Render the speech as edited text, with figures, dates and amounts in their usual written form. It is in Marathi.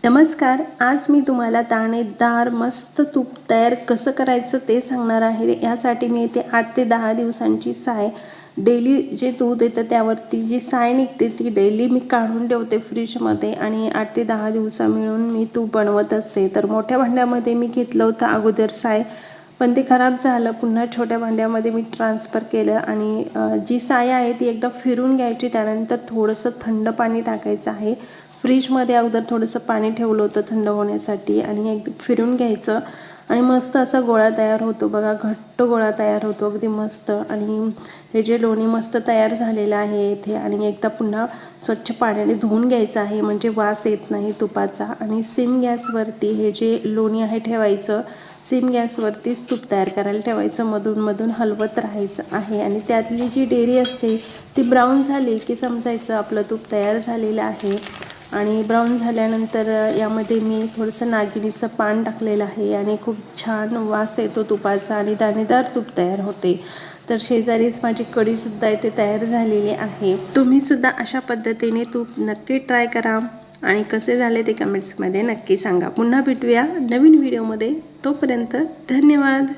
नमस्कार. आज मी तुम्हाला दाणेदार मस्त तूप तयार कसं करायचं ते सांगणार आहे. यासाठी मी इथे 8 ते 10 दिवसांची साय, डेली जे दूध येतं त्यावरती जी साय निघते ती डेली मी काढून ठेवते फ्रीजमध्ये आणि 8 ते 10 दिवसा मिळून मी तूप बनवत असते. तर मोठ्या भांड्यामध्ये मी घेतलं होतं अगोदर साय, पण ते खराब झालं. पुन्हा छोट्या भांड्यामध्ये मी ट्रान्सफर केलं आणि जी साय आहे ती एकदा फिरून घ्यायची. त्यानंतर थोडंसं थंड पाणी टाकायचं आहे. फ्रीजमध्ये अगोदर थोडंसं पाणी ठेवलं होतं थंड होण्यासाठी आणि एक फिरून घ्यायचं आणि मस्त असा गोळा तयार होतो बघा. घट्ट गोळा तयार होतो अगदी मस्त. आणि हे जे लोणी मस्त तयार झालेलं आहे इथे आणि एकदा पुन्हा स्वच्छ पाण्याने धुवून घ्यायचं आहे म्हणजे वास येत नाही तुपाचा. आणि सिम गॅसवरती हे जे लोणी आहे ठेवायचं. सिम गॅसवरतीच तूप तयार करायला ठेवायचं. मधून मधून हलवत राहायचं आहे आणि त्यातली जी डेअरी असते ती ब्राऊन झाली की समजायचं आपलं तूप तयार झालेलं आहे. आणि ब्राऊन झाल्यानंतर यामध्ये मी थोडंसं नागिनीचं पान टाकलेलं आहे आणि खूप छान वास येतो तुपाचा आणि दाणेदार तूप तयार होते. तर शेजारीच माझी कढीसुद्धा इथे तयार झालेली आहे. तुम्हीसुद्धा अशा पद्धतीने तूप नक्की ट्राय करा आणि कसे झाले ते कमेंट्समध्ये नक्की सांगा. पुन्हा भेटूया नवीन व्हिडिओमध्ये. तोपर्यंत धन्यवाद.